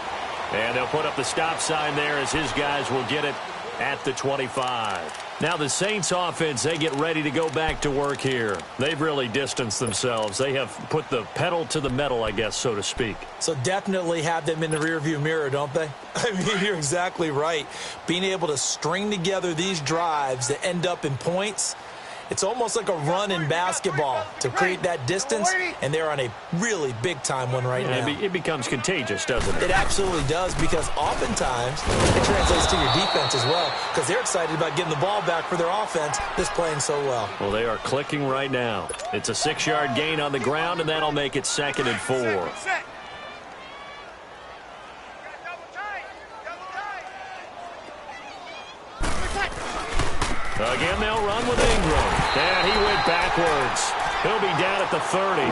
And they'll put up the stop sign there as his guys will get it at the 25. Now the Saints offense, they get ready to go back to work here. They've really distanced themselves. They have put the pedal to the metal, I guess, so to speak. So definitely have them in the rearview mirror, don't they? I mean, you're exactly right. Being able to string together these drives that end up in points, it's almost like a run in basketball to create that distance, and they're on a really big-time one right now. It becomes contagious, doesn't it? It absolutely does, because oftentimes it translates to your defense as well, because they're excited about getting the ball back for their offense that's playing so well. Well, they are clicking right now. It's a 6-yard gain on the ground, and that'll make it 2nd and 4. Again, they'll run with Ingram. And he went backwards. He'll be down at the 30.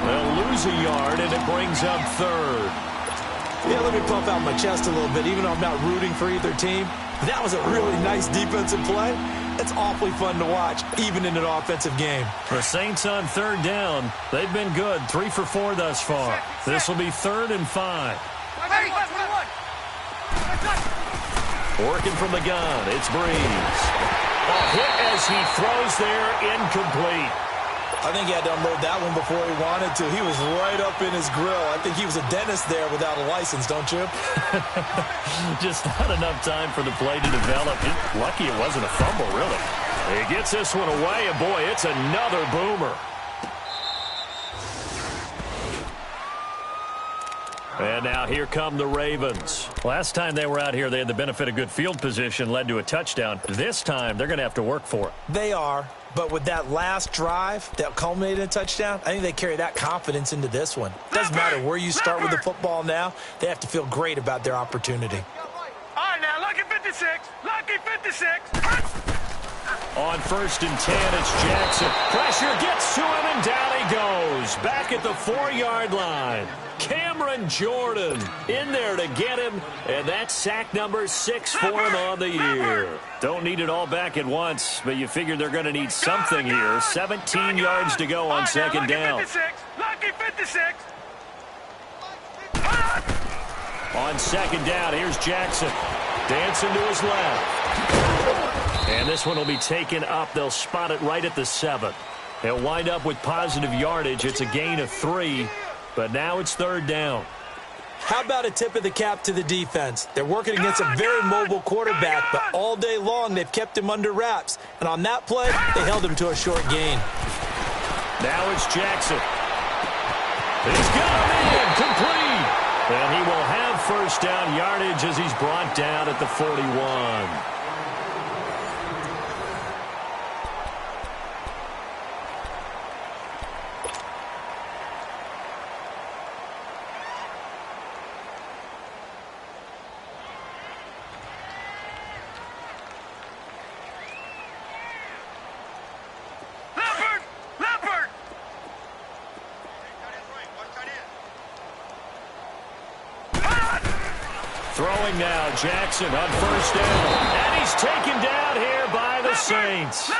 They'll lose a yard, and it brings up 3rd. Yeah, let me puff out my chest a little bit. Even though I'm not rooting for either team, that was a really nice defensive play. It's awfully fun to watch, even in an offensive game. The Saints on 3rd down. They've been good, 3 for 4 thus far. This will be 3rd and 5. Working from the gun, it's Breeze. A hit as he throws there, incomplete. I think he had to unload that one before he wanted to. He was right up in his grill. I think he was a dentist there without a license, don't you? Just not enough time for the play to develop. Lucky it wasn't a fumble, really. He gets this one away, and boy, it's another boomer. And now here come the Ravens. Last time they were out here, they had the benefit of good field position, led to a touchdown. This time, they're going to have to work for it. They are. But with that last drive that culminated in a touchdown, I think they carry that confidence into this one. Doesn't matter where you start with the football now. They have to feel great about their opportunity. All right, now, lucky 56. Lucky 56. On 1st and 10, it's Jackson. Pressure gets to him, and down he goes. Back at the 4-yard line. Cameron Jordan in there to get him, and that's sack number 6 for him on the year. Don't need it all back at once, but you figure they're going to need something here. 17 yards to go on 2nd down. Lucky 56. On 2nd down, here's Jackson. Dancing to his left. And this one will be taken up. They'll spot it right at the 7. They'll wind up with positive yardage. It's a gain of 3, but now it's 3rd down. How about a tip of the cap to the defense? They're working against a very mobile quarterback, but all day long they've kept him under wraps. And on that play, they held him to a short gain. Now it's Jackson. He's got him in, complete. And he will have 1st down yardage as he's brought down at the 41. Throwing now, Jackson on 1st down. And he's taken down here by the Saints.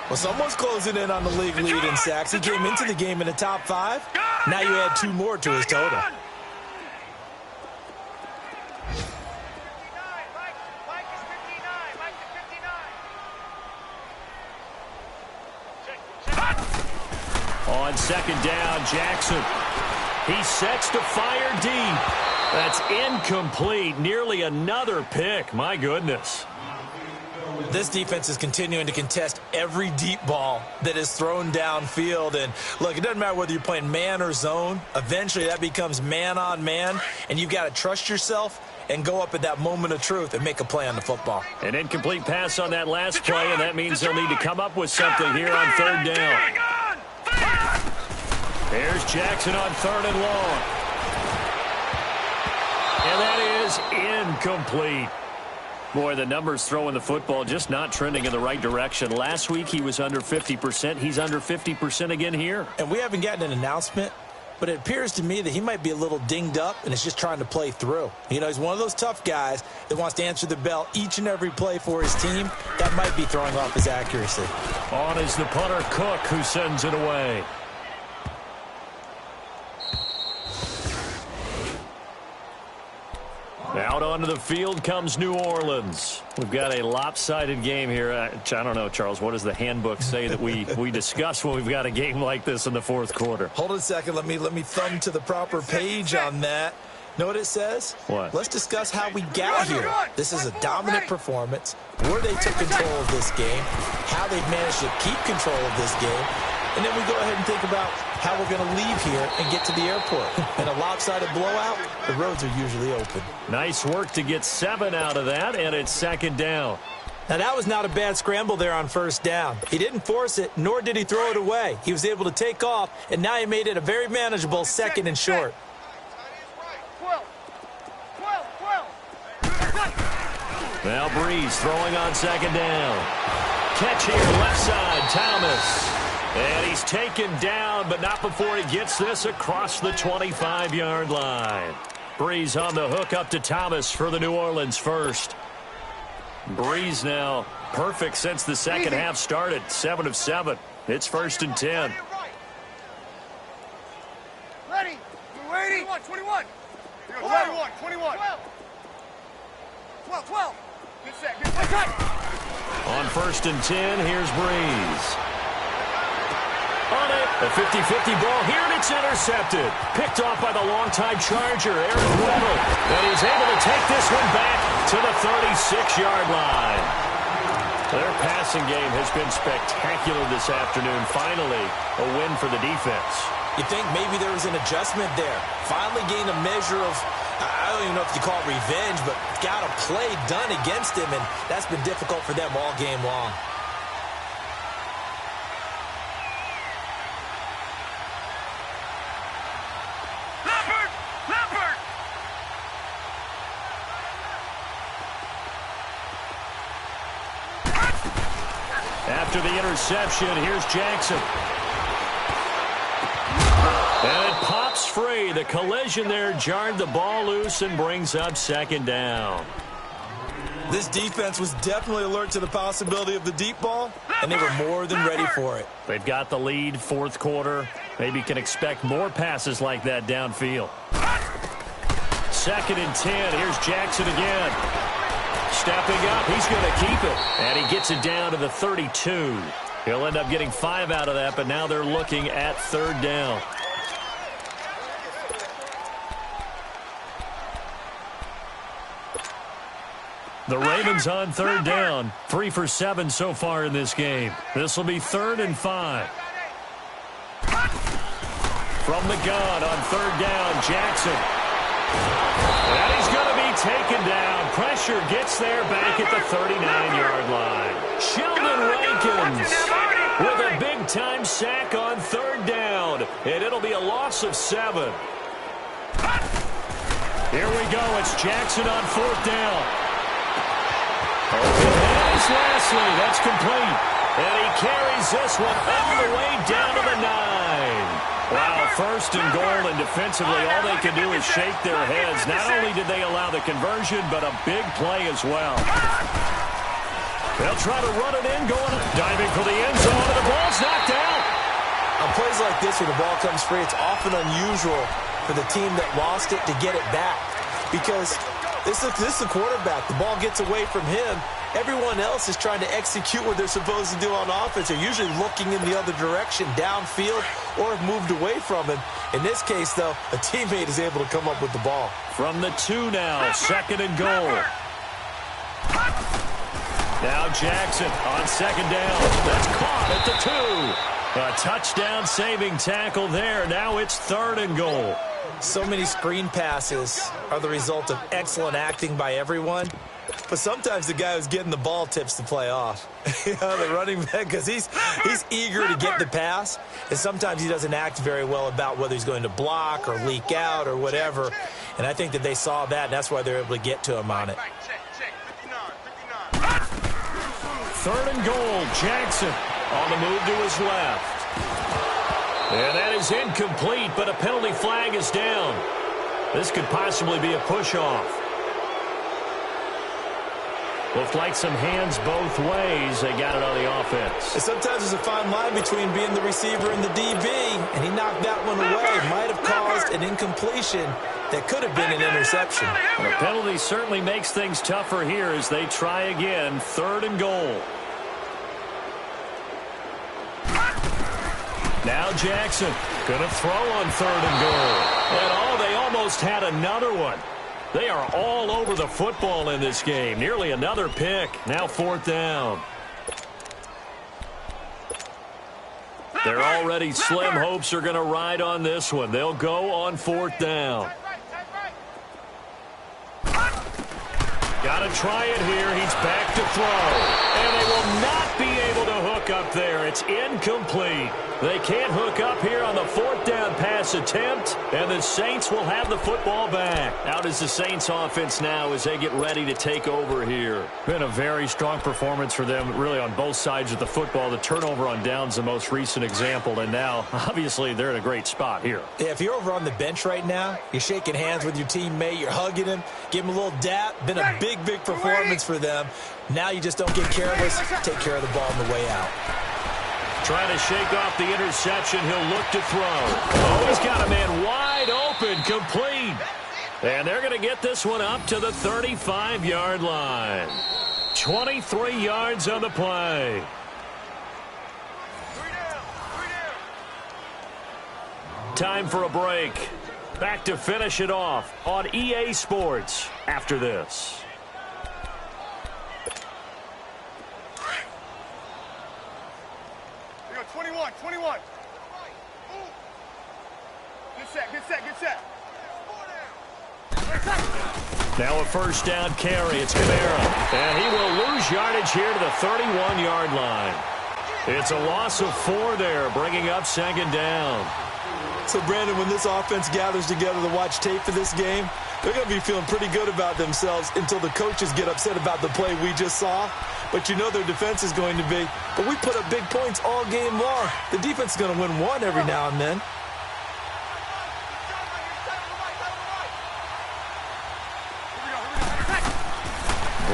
Well, someone's closing in on the league lead in sacks. He came into the game in the top 5. Now you add 2 more to his total. On 2nd down, Jackson. He sets to fire deep. That's incomplete. Nearly another pick. My goodness. This defense is continuing to contest every deep ball that is thrown downfield. And, look, it doesn't matter whether you're playing man or zone. Eventually that becomes man on man, and you've got to trust yourself and go up at that moment of truth and make a play on the football. An incomplete pass on that last play, and that means they'll need to come up with something here on 3rd down. Here's Jackson on 3rd and long. And that is incomplete. Boy, the numbers throwing the football just not trending in the right direction. Last week he was under 50%. He's under 50% again here. And we haven't gotten an announcement, but it appears to me that he might be a little dinged up and is just trying to play through. You know, he's one of those tough guys that wants to answer the bell each and every play for his team. That might be throwing off his accuracy. On is the punter, Cook, who sends it away. Out onto the field comes New Orleans. We've got a lopsided game here. I don't know, Charles, what does the handbook say that we discuss when we've got a game like this in the 4th quarter? Hold on a second. Let me thumb to the proper page on that. Know what it says? What? Let's discuss how we got here. This is a dominant performance, where they took control of this game, how they've managed to keep control of this game, and then we go ahead and think about how we're going to leave here and get to the airport. In a lopsided blowout, the roads are usually open. Nice work to get 7 out of that, and it's 2nd down. Now, that was not a bad scramble there on 1st down. He didn't force it, nor did he throw it away. He was able to take off, and now he made it a very manageable 2nd and short. Now Breeze throwing on 2nd down. Catch here, left side, Thomas. And he's taken down, but not before he gets this across the 25-yard line. Breeze on the hook up to Thomas for the New Orleans first. Breeze now perfect since the 2nd half started. 7 of 7. It's 1st and 10. Ready. We're waiting. 21. 21. 21. 12. Good set. Good set. On 1st and 10, here's Breeze. On it, a 50-50 ball here, and it's intercepted. Picked off by the longtime Charger, Eric Weddle. And he's able to take this one back to the 36-yard line. Their passing game has been spectacular this afternoon. Finally, a win for the defense. You think maybe there was an adjustment there. Finally gained a measure of, I don't even know if you call it revenge, but got a play done against him, and that's been difficult for them all game long. After the interception, here's Jackson. And it pops free. The collision there jarred the ball loose and brings up second down. This defense was definitely alert to the possibility of the deep ball, and they were more than ready for it. They've got the lead, fourth quarter. Maybe can expect more passes like that downfield. 2nd and 10. Here's Jackson again. Stepping up. He's going to keep it. And he gets it down to the 32. He'll end up getting 5 out of that, but now they're looking at 3rd down. The Ravens on 3rd down. 3 for 7 so far in this game. This will be 3rd and 5. From the gun on 3rd down, Jackson. And he's going to be taken down. Pressure gets there back at the 39-yard line. Sheldon Rankins with a big-time sack on 3rd down. And it'll be a loss of 7. Here we go. It's Jackson on 4th down. There's Lashley. That's complete. And he carries this one all the way down to the 9. Wow, 1st and goal, and defensively all they can do is shake their heads. Not only did they allow the conversion, but a big play as well. They'll try to run it in, diving for the end zone, and the ball's knocked out. On plays like this where the ball comes free, it's often unusual for the team that lost it to get it back. Because this is the quarterback. The ball gets away from him. Everyone else is trying to execute what they're supposed to do on offense. They're usually looking in the other direction, downfield, or have moved away from him. In this case, though, a teammate is able to come up with the ball. From the 2 now, 2nd and goal. Now Jackson on 2nd down. That's caught at the 2. A touchdown-saving tackle there. Now it's 3rd and goal. So many screen passes are the result of excellent acting by everyone. But sometimes the guy who's getting the ball tips the play off. The running back, because he's eager to get the pass. And sometimes he doesn't act very well about whether he's going to block or leak out or whatever. And I think that they saw that, and that's why they're able to get to him on it. 3rd and goal. Jackson on the move to his left. And that is incomplete, but a penalty flag is down. This could possibly be a push-off. Looked like some hands both ways. They got it on the offense. And sometimes there's a fine line between being the receiver and the DB, and he knocked that one away. Might have caused an incompletion that could have been an interception. And a penalty certainly makes things tougher here as they try again. 3rd and goal. Now Jackson going to throw on 3rd and goal. And they almost had another one. They are all over the football in this game. Nearly another pick. Now 4th down. Their already slim hopes are going to ride on this one. They'll go on 4th down. Got to try it here. He's back to throw. And they will not be able to hook up there. It's incomplete. They can't hook up here on the 4th down pass attempt, and the Saints will have the football back. Out is the Saints offense now as they get ready to take over here. Been a very strong performance for them, really on both sides of the football. The turnover on downs the most recent example, and now, obviously, they're in a great spot here. Yeah, if you're over on the bench right now, you're shaking hands with your teammate, you're hugging him, give him a little dap. Been a big performance for them. Now you just don't get careless. Take care of the ball on the way out. Trying to shake off the interception. He'll look to throw. Oh, he's got a man wide open, complete. And they're going to get this one up to the 35-yard line. 23 yards on the play. Time for a break. Back to finish it off on EA Sports after this. Here we go, 21. Good set. Now a first down carry. It's Kamara. And he will lose yardage here to the 31-yard line. It's a loss of 4 there, bringing up 2nd down. So, Brandon, when this offense gathers together to watch tape for this game, they're going to be feeling pretty good about themselves until the coaches get upset about the play we just saw. but you know their defense is going to be. But we put up big points all game long. The defense is going to win one every now and then.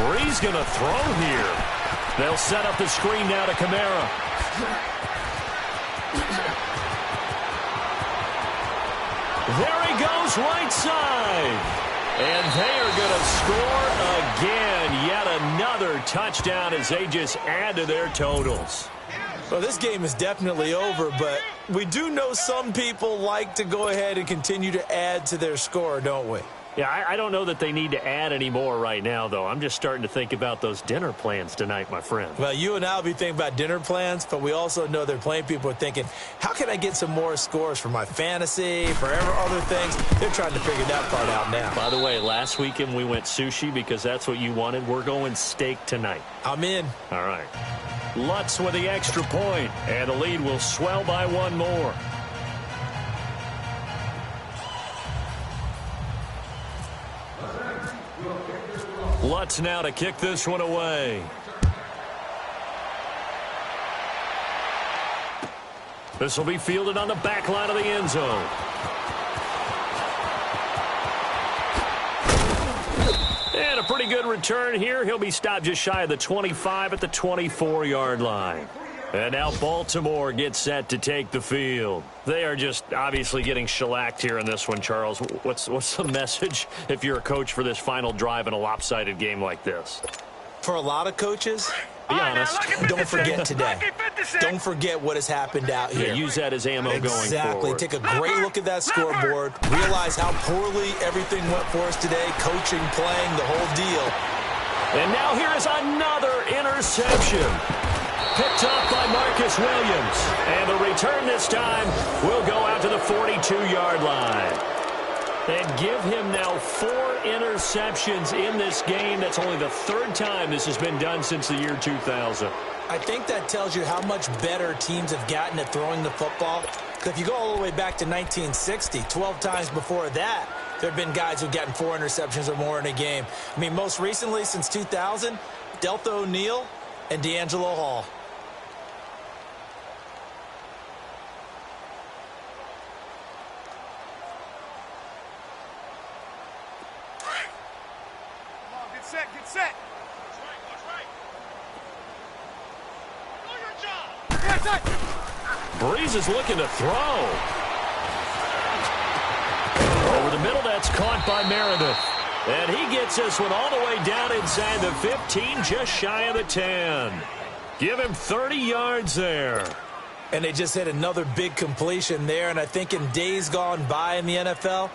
Brees going to throw here. They'll set up the screen now to Kamara. There he goes, right side. And they are going to score again. Yet another touchdown as they just add to their totals. Well, this game is definitely over, but we do know some people like to go ahead and continue to add to their score, don't we? Yeah, I don't know that they need to add any more right now, though. I'm just starting to think about those dinner plans tonight, my friend. Well, you and I will be thinking about dinner plans, but we also know they're playing people are thinking, how can I get some more scores for my fantasy, for other things? They're trying to figure that part out now. By the way, last weekend we went sushi because that's what you wanted. We're going steak tonight. I'm in. All right. Lutz with the extra point, and the lead will swell by one more. Lutz now to kick this one away. This will be fielded on the back line of the end zone. And a pretty good return here. He'll be stopped just shy of the 25 at the 24-yard line. And now Baltimore gets set to take the field. They are just obviously getting shellacked here in this one, Charles. What's the message if you're a coach for this final drive in a lopsided game like this? For a lot of coaches, be honest, don't forget today. Don't forget what has happened out here. Yeah, use that as ammo going forward. Exactly. Take a great look at that scoreboard. Realize how poorly everything went for us today. Coaching, playing, the whole deal. And now here is another interception. Picked up by Marcus Williams. And the return this time will go out to the 42-yard line. And give him now 4 interceptions in this game. That's only the 3rd time this has been done since the year 2000. I think that tells you how much better teams have gotten at throwing the football. If you go all the way back to 1960, 12 times before that, there have been guys who've gotten 4 interceptions or more in a game. I mean, most recently, since 2000, Deltha O'Neal and D'Angelo Hall. Get set. Brees is looking to throw. Over the middle, that's caught by Meredith. And he gets this one all the way down inside the 15, just shy of the 10. Give him 30 yards there. And they just hit another big completion there. And I think in days gone by in the NFL,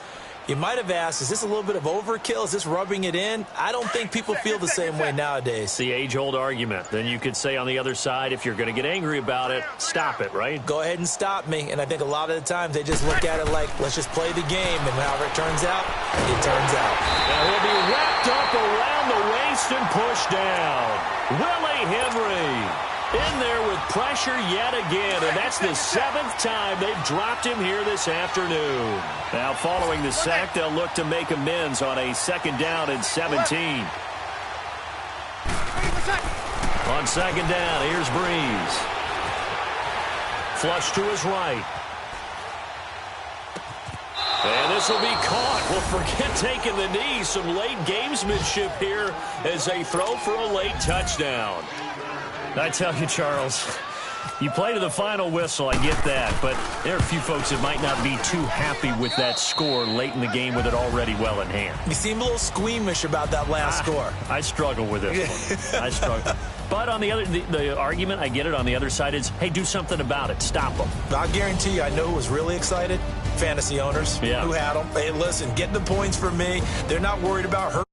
you might have asked, is this a little bit of overkill? Is this rubbing it in? I don't think people feel the same way nowadays. It's the age-old argument. Then you could say on the other side, if you're going to get angry about it, stop it, right? Go ahead and stop me. And I think a lot of the time they just look at it like, let's just play the game. And however it turns out, it turns out. And he'll be wrapped up around the waist and pushed down. Willie Henry in there with pressure yet again, and that's the 7th time they've dropped him here this afternoon. Now, following the sack, they'll look to make amends on a 2nd down and 17. On 2nd down, here's Brees. Flush to his right. And this will be caught. Well, forget taking the knee. Some late gamesmanship here as they throw for a late touchdown. I tell you, Charles, you play to the final whistle, I get that, but there are a few folks that might not be too happy with that score late in the game with it already well in hand. You seem a little squeamish about that last score. I struggle with this one. I struggle. But on the argument, I get it, on the other side is, hey, do something about it. Stop them. I guarantee you, I know who was really excited. Fantasy owners who had them. Hey, listen, get the points for me. They're not worried about hurting